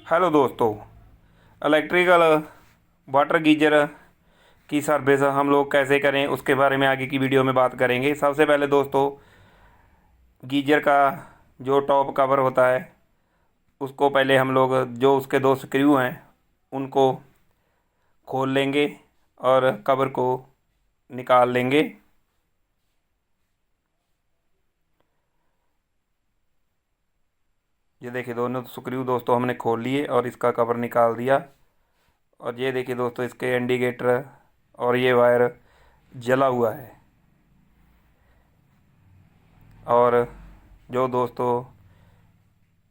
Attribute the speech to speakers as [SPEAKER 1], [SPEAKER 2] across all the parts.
[SPEAKER 1] Hello दोस्तों। Electrical water geyser की service हम लोग कैसे करें उसके बारे में आगे की वीडियो में बात करेंगे। सबसे पहले दोस्तों, गीजर का जो टॉप कवर होता है उसको पहले हम लोग, जो उसके दो स्क्रू हैं उनको खोल लेंगे और कवर को निकाल लेंगे। ये देखिए दोनों स्क्रू दोस्तों हमने खोल लिए और इसका कवर निकाल दिया। और ये देखिए दोस्तों, इसके इंडिकेटर और ये वायर जला हुआ है। और जो दोस्तों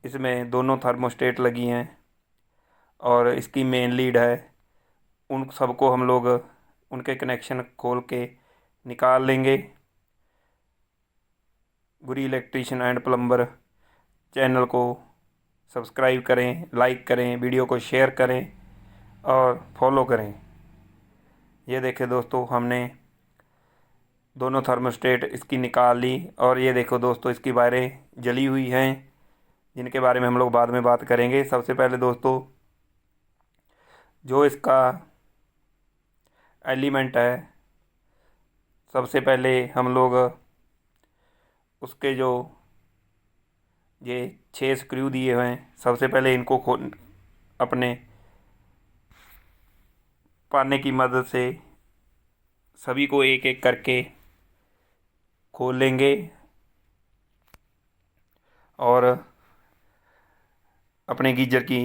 [SPEAKER 1] इसमें दोनों थर्मोस्टेट लगी हैं और इसकी मेन लीड है, उन सबको हम लोग उनके कनेक्शन खोल के निकाल लेंगे। गुरी इलेक्ट्रीशियन एंड प्लम्बर चैनल को सब्सक्राइब करें, लाइक करें, वीडियो को शेयर करें और फॉलो करें। ये देखें दोस्तों, हमने दोनों थर्मोस्टेट इसकी निकाल ली। और ये देखो दोस्तों, इसकी वायरें जली हुई हैं जिनके बारे में हम लोग बाद में बात करेंगे। सबसे पहले दोस्तों, जो इसका एलिमेंट है, सबसे पहले हम लोग उसके जो ये 6 स्क्रू दिए हुए हैं, सबसे पहले इनको अपने पाने की मदद से सभी को एक एक करके खोल लेंगे और अपने गीजर की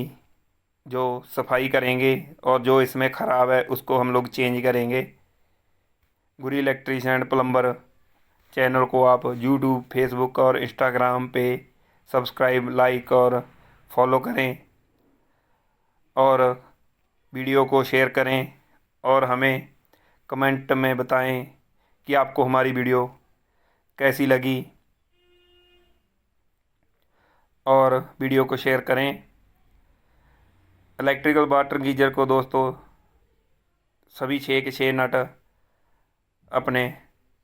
[SPEAKER 1] जो सफाई करेंगे और जो इसमें ख़राब है उसको हम लोग चेंज करेंगे। गुरी इलेक्ट्रीशियन एंड प्लम्बर चैनल को आप यूट्यूब, फेसबुक और इंस्टाग्राम पे सब्सक्राइब, लाइक और फॉलो करें और वीडियो को शेयर करें और हमें कमेंट में बताएं कि आपको हमारी वीडियो कैसी लगी। और वीडियो को शेयर करें। इलेक्ट्रिकल वाटर गीजर को दोस्तों सभी 6 के 6 नट अपने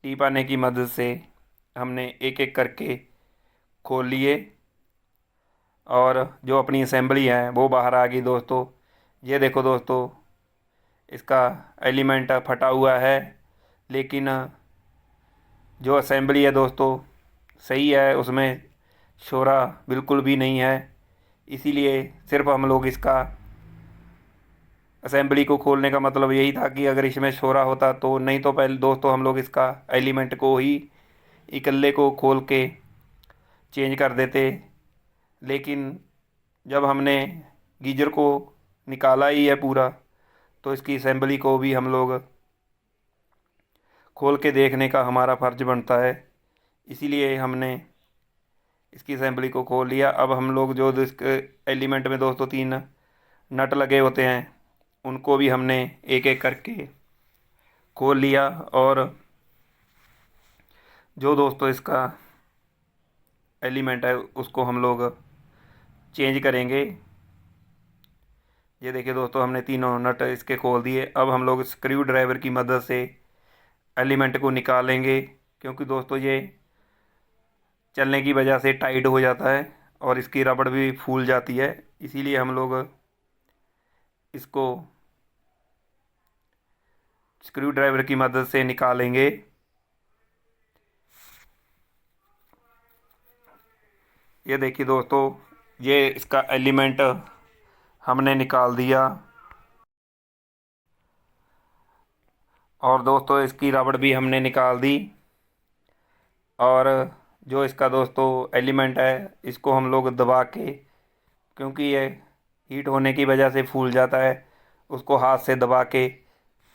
[SPEAKER 1] टी पाने की मदद से हमने एक एक करके खोल लिए और जो अपनी असेंबली है वो बाहर आ गई दोस्तों। ये देखो दोस्तों, इसका एलिमेंट फटा हुआ है, लेकिन जो असेंबली है दोस्तों सही है, उसमें शोरा बिल्कुल भी नहीं है। इसीलिए सिर्फ हम लोग इसका असेंबली को खोलने का मतलब यही था कि अगर इसमें शोरा होता तो, नहीं तो पहले दोस्तों हम लोग इसका एलिमेंट को ही इकल्ले को खोल के चेंज कर देते। लेकिन जब हमने गीजर को निकाला ही है पूरा, तो इसकी असेंबली को भी हम लोग खोल के देखने का हमारा फ़र्ज बनता है। इसीलिए हमने इसकी असेंबली को खोल लिया। अब हम लोग जो इसके एलिमेंट में दोस्तों 3 नट लगे होते हैं उनको भी हमने एक एक करके खोल लिया। और जो दोस्तों इसका एलिमेंट है उसको हम लोग चेंज करेंगे। ये देखिए दोस्तों, हमने तीनों नट इसके खोल दिए। अब हम लोग स्क्रू ड्राइवर की मदद से एलिमेंट को निकालेंगे, क्योंकि दोस्तों ये चलने की वजह से टाइट हो जाता है और इसकी रबड़ भी फूल जाती है। इसीलिए हम लोग इसको स्क्रू ड्राइवर की मदद से निकालेंगे। ये देखिए दोस्तों, ये इसका एलिमेंट हमने निकाल दिया और दोस्तों इसकी रबड़ भी हमने निकाल दी। और जो इसका दोस्तों एलिमेंट है इसको हम लोग दबा के, क्योंकि ये हीट होने की वजह से फूल जाता है, उसको हाथ से दबा के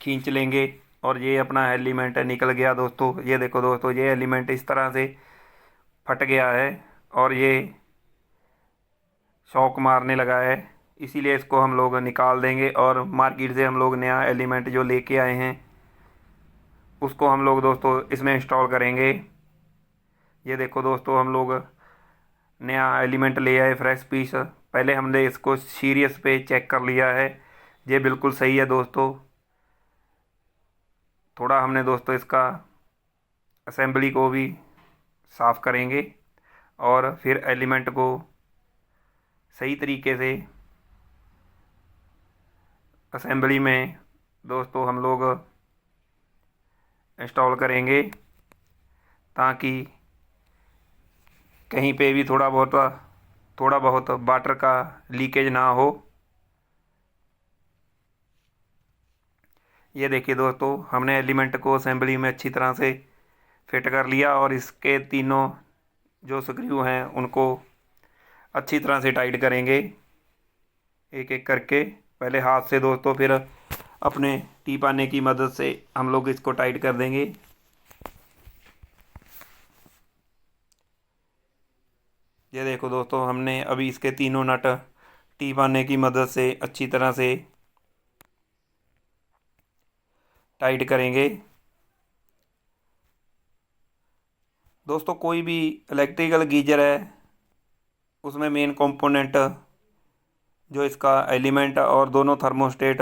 [SPEAKER 1] खींच लेंगे और ये अपना एलिमेंट निकल गया दोस्तों। ये देखो दोस्तों, ये एलिमेंट इस तरह से फट गया है और ये शॉक मारने लगा है। इसीलिए इसको हम लोग निकाल देंगे और मार्केट से हम लोग नया एलिमेंट जो लेके आए हैं उसको हम लोग दोस्तों इसमें इंस्टॉल करेंगे। ये देखो दोस्तों, हम लोग नया एलिमेंट ले आए, फ्रेश पीस। पहले हमने इसको सीरियस पे चेक कर लिया है, ये बिल्कुल सही है दोस्तों। थोड़ा हमने दोस्तों इसका असेंबली को भी साफ़ करेंगे और फिर एलिमेंट को सही तरीके से असेंबली में दोस्तों हम लोग इंस्टॉल करेंगे, ताकि कहीं पे भी थोड़ा बहुत वाटर का लीकेज ना हो। ये देखिए दोस्तों, हमने एलिमेंट को असेंबली में अच्छी तरह से फिट कर लिया और इसके तीनों जो स्क्रू हैं उनको अच्छी तरह से टाइट करेंगे, एक एक करके। पहले हाथ से दोस्तों, फिर अपने टी पाने की मदद से हम लोग इसको टाइट कर देंगे। ये देखो दोस्तों, हमने अभी इसके तीनों नट टी पाने की मदद से अच्छी तरह से टाइट करेंगे। दोस्तों, कोई भी इलेक्ट्रिकल गीजर है उसमें मेन कंपोनेंट जो इसका एलिमेंट और दोनों थर्मोस्टेट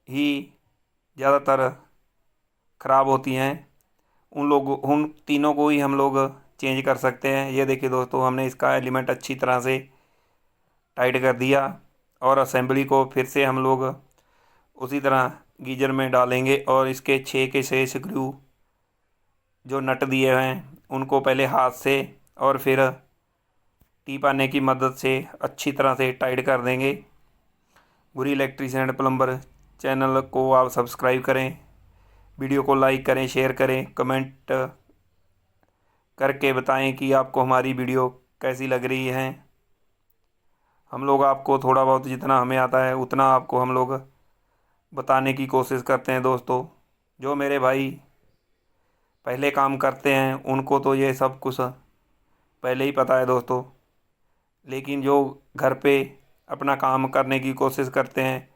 [SPEAKER 1] ही ज़्यादातर ख़राब होती हैं। उन तीनों को ही हम लोग चेंज कर सकते हैं। ये देखिए दोस्तों, हमने इसका एलिमेंट अच्छी तरह से टाइट कर दिया और असेंबली को फिर से हम लोग उसी तरह गीजर में डालेंगे और इसके 6 के 6 स्क्रू जो नट दिए हैं उनको पहले हाथ से और फिर टी पाने की मदद से अच्छी तरह से टाइट कर देंगे। गुरी इलेक्ट्रीशियन एंड प्लम्बर चैनल को आप सब्सक्राइब करें, वीडियो को लाइक करें, शेयर करें, कमेंट करके बताएं कि आपको हमारी वीडियो कैसी लग रही है। हम लोग आपको थोड़ा बहुत जितना हमें आता है उतना आपको हम लोग बताने की कोशिश करते हैं। दोस्तों, जो मेरे भाई पहले काम करते हैं उनको तो ये सब कुछ पहले ही पता है दोस्तों, लेकिन जो घर पे अपना काम करने की कोशिश करते हैं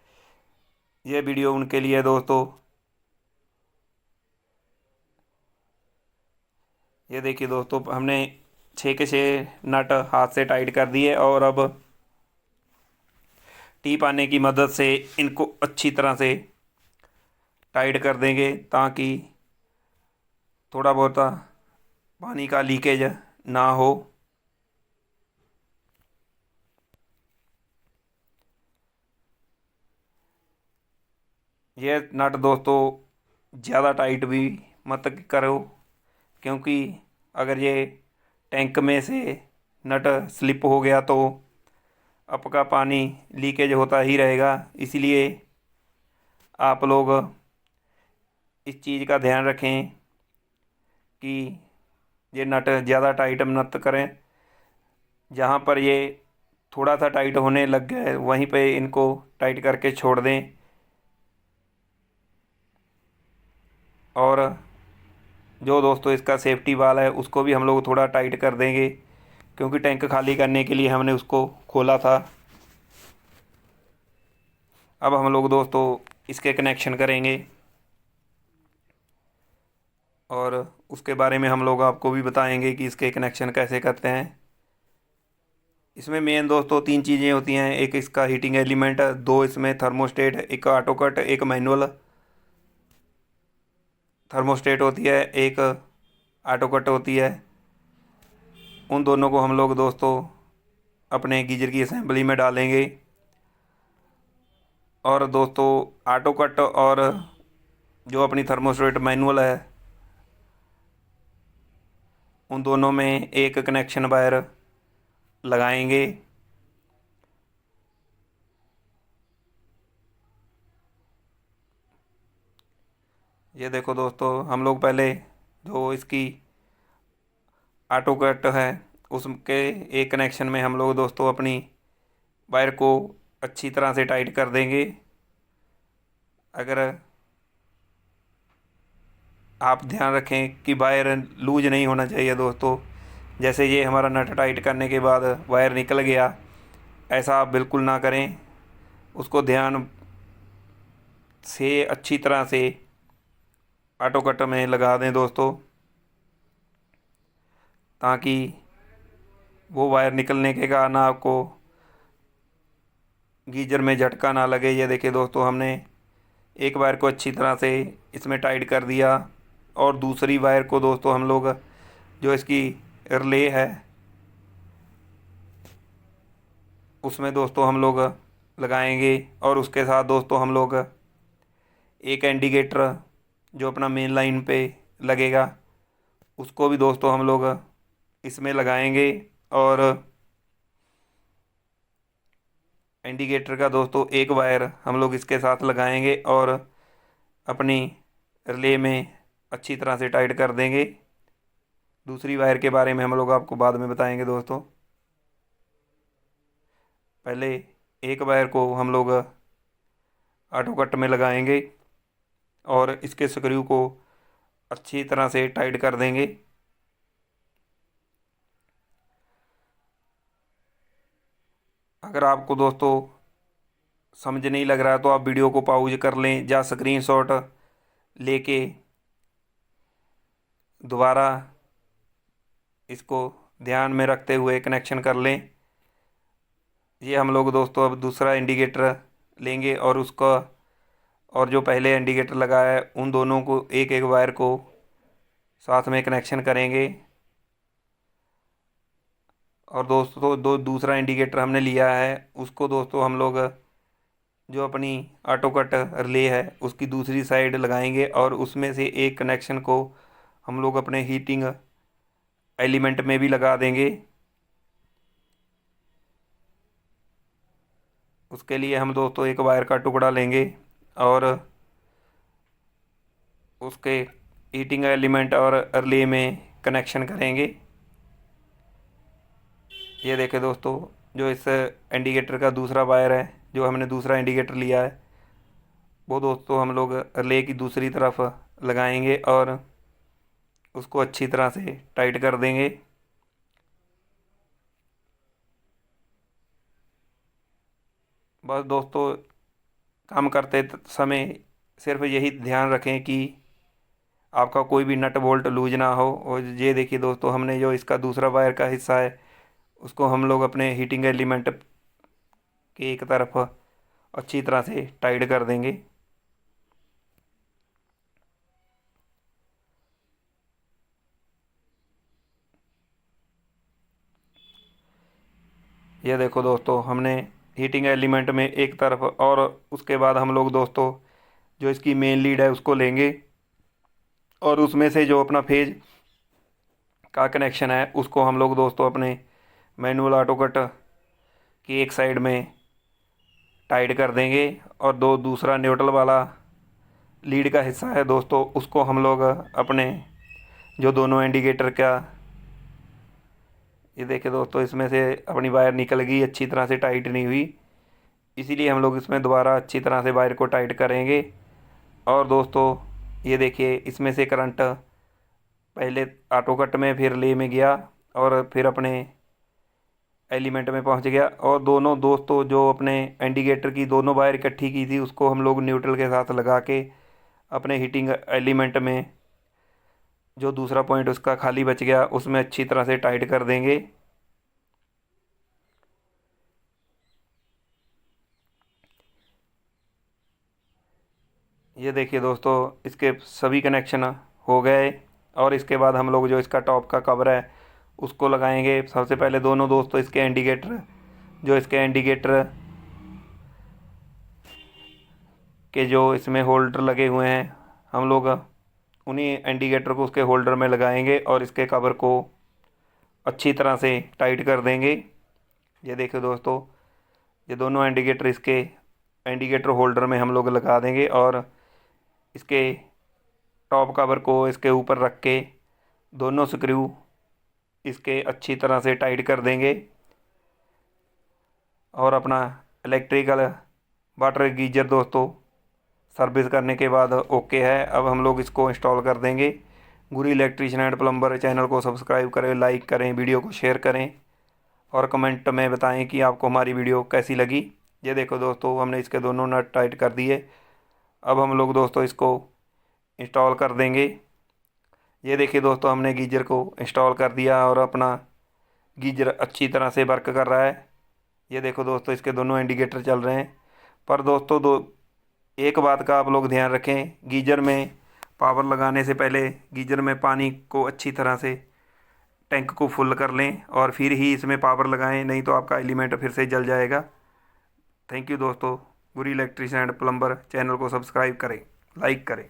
[SPEAKER 1] ये वीडियो उनके लिए है दोस्तों। ये देखिए दोस्तों, हमने 6 के 6 नट हाथ से टाइट कर दिए और अब टी पाने की मदद से इनको अच्छी तरह से टाइट कर देंगे, ताकि थोड़ा बहुत पानी का लीकेज ना हो। ये नट दोस्तों ज़्यादा टाइट भी मत करो, क्योंकि अगर ये टैंक में से नट स्लिप हो गया तो आपका पानी लीकेज होता ही रहेगा। इसलिए आप लोग इस चीज़ का ध्यान रखें कि ये नट ज़्यादा टाइट मत करें। जहाँ पर ये थोड़ा सा टाइट होने लग गए वहीं पे इनको टाइट करके छोड़ दें और जो दोस्तों इसका सेफ्टी वाल है उसको भी हम लोग थोड़ा टाइट कर देंगे, क्योंकि टैंक खाली करने के लिए हमने उसको खोला था। अब हम लोग दोस्तों इसके कनेक्शन करेंगे और उसके बारे में हम लोग आपको भी बताएंगे कि इसके कनेक्शन कैसे करते हैं। इसमें मेन दोस्तों 3 चीज़ें होती हैं, एक इसका हीटिंग एलिमेंट, 2 इसमें थर्मोस्टेट, एक ऑटो कट, एक मैनुअल थर्मोस्टेट होती है, एक ऑटो कट होती है। उन दोनों को हम लोग दोस्तों अपने गीजर की असेंबली में डालेंगे और दोस्तों ऑटो कट और जो अपनी थर्मोस्टेट मैनुअल है उन दोनों में एक कनेक्शन वायर लगाएंगे। ये देखो दोस्तों, हम लोग पहले जो इसकी ऑटो कट है उसके एक कनेक्शन में हम लोग दोस्तों अपनी वायर को अच्छी तरह से टाइट कर देंगे। अगर आप ध्यान रखें कि वायर लूज नहीं होना चाहिए दोस्तों। जैसे ये हमारा नट टाइट करने के बाद वायर निकल गया, ऐसा आप बिल्कुल ना करें। उसको ध्यान से अच्छी तरह से ऑटो कट में लगा दें दोस्तों, ताकि वो वायर निकलने के कारण आपको गीजर में झटका ना लगे। ये देखिए दोस्तों, हमने एक वायर को अच्छी तरह से इसमें टाइट कर दिया और दूसरी वायर को दोस्तों हम लोग जो इसकी रिले है उसमें दोस्तों हम लोग लगाएंगे। और उसके साथ दोस्तों हम लोग एक इंडिकेटर जो अपना मेन लाइन पे लगेगा उसको भी दोस्तों हम लोग इसमें लगाएंगे। और इंडिकेटर का दोस्तों एक वायर हम लोग इसके साथ लगाएंगे और अपनी रिले में अच्छी तरह से टाइट कर देंगे। दूसरी वायर के बारे में हम लोग आपको बाद में बताएंगे दोस्तों। पहले एक वायर को हम लोग ऑटो कट में लगाएंगे और इसके स्क्रू को अच्छी तरह से टाइट कर देंगे। अगर आपको दोस्तों समझ नहीं लग रहा है तो आप वीडियो को पॉज कर लें या स्क्रीनशॉट लेके दोबारा इसको ध्यान में रखते हुए कनेक्शन कर लें। ये हम लोग दोस्तों अब दूसरा इंडिकेटर लेंगे और उसका और जो पहले इंडिकेटर लगाया है उन दोनों को एक एक वायर को साथ में कनेक्शन करेंगे। और दोस्तों दूसरा इंडिकेटर हमने लिया है उसको दोस्तों हम लोग जो अपनी ऑटो कट रिले है उसकी दूसरी साइड लगाएंगे और उसमें से एक कनेक्शन को हम लोग अपने हीटिंग एलिमेंट में भी लगा देंगे। उसके लिए हम दोस्तों एक वायर का टुकड़ा लेंगे और उसके हीटिंग एलिमेंट और रिले में कनेक्शन करेंगे। ये देखें दोस्तों जो इस इंडिकेटर का दूसरा वायर है जो हमने दूसरा इंडिकेटर लिया है वो दोस्तों हम लोग रिले की दूसरी तरफ लगाएंगे और उसको अच्छी तरह से टाइट कर देंगे। बस दोस्तों काम करते समय सिर्फ यही ध्यान रखें कि आपका कोई भी नट बोल्ट लूज ना हो। और ये देखिए दोस्तों हमने जो इसका दूसरा वायर का हिस्सा है उसको हम लोग अपने हीटिंग एलिमेंट के एक तरफ अच्छी तरह से टाइट कर देंगे। ये देखो दोस्तों हमने हीटिंग एलिमेंट में एक तरफ और उसके बाद हम लोग दोस्तों जो इसकी मेन लीड है उसको लेंगे और उसमें से जो अपना फेज का कनेक्शन है उसको हम लोग दोस्तों अपने मैनुअल ऑटो कट की एक साइड में टाइट कर देंगे। और दो दूसरा न्यूट्रल वाला लीड का हिस्सा है दोस्तों उसको हम लोग अपने जो दोनों इंडिकेटर का ये देखिए दोस्तों इसमें से अपनी वायर निकल गई अच्छी तरह से टाइट नहीं हुई इसीलिए हम लोग इसमें दोबारा अच्छी तरह से वायर को टाइट करेंगे। और दोस्तों ये देखिए इसमें से करंट पहले ऑटो कट में फिर ले में गया और फिर अपने एलिमेंट में पहुंच गया। और दोनों दोस्तों जो अपने इंडिकेटर की दोनों वायर इकट्ठी की थी उसको हम लोग न्यूट्रल के साथ लगा के अपने हीटिंग एलिमेंट में जो दूसरा पॉइंट उसका खाली बच गया उसमें अच्छी तरह से टाइट कर देंगे। ये देखिए दोस्तों इसके सभी कनेक्शन हो गए। और इसके बाद हम लोग जो इसका टॉप का कवर है उसको लगाएंगे। सबसे पहले दोनों दोस्तों इसके इंडिकेटर जो इसके इंडिकेटर के जो इसमें होल्डर लगे हुए हैं हम लोग उन्हीं इंडिकेटर को उसके होल्डर में लगाएंगे और इसके कवर को अच्छी तरह से टाइट कर देंगे। ये देखिए दोस्तों ये दोनों इंडिकेटर इसके इंडिकेटर होल्डर में हम लोग लगा देंगे और इसके टॉप कवर को इसके ऊपर रख के दोनों स्क्रू इसके अच्छी तरह से टाइट कर देंगे। और अपना इलेक्ट्रिकल वाटर गीजर दोस्तों सर्विस करने के बाद ओके है। अब हम लोग इसको इंस्टॉल कर देंगे। गुरु इलेक्ट्रीशियन एंड प्लम्बर चैनल को सब्सक्राइब करें, लाइक करें, वीडियो को शेयर करें और कमेंट में बताएं कि आपको हमारी वीडियो कैसी लगी। ये देखो दोस्तों हमने इसके दोनों नट टाइट कर दिए। अब हम लोग दोस्तों इसको इंस्टॉल कर देंगे। ये देखिए दोस्तों हमने गीजर को इंस्टॉल कर दिया और अपना गीजर अच्छी तरह से वर्क कर रहा है। ये देखो दोस्तों इसके दोनों इंडिकेटर चल रहे हैं। पर दोस्तों एक बात का आप लोग ध्यान रखें, गीजर में पावर लगाने से पहले गीजर में पानी को अच्छी तरह से टैंक को फुल कर लें और फिर ही इसमें पावर लगाएं, नहीं तो आपका एलिमेंट फिर से जल जाएगा। थैंक यू दोस्तों। गुरी इलेक्ट्रीशियन एंड प्लम्बर चैनल को सब्सक्राइब करें, लाइक करें।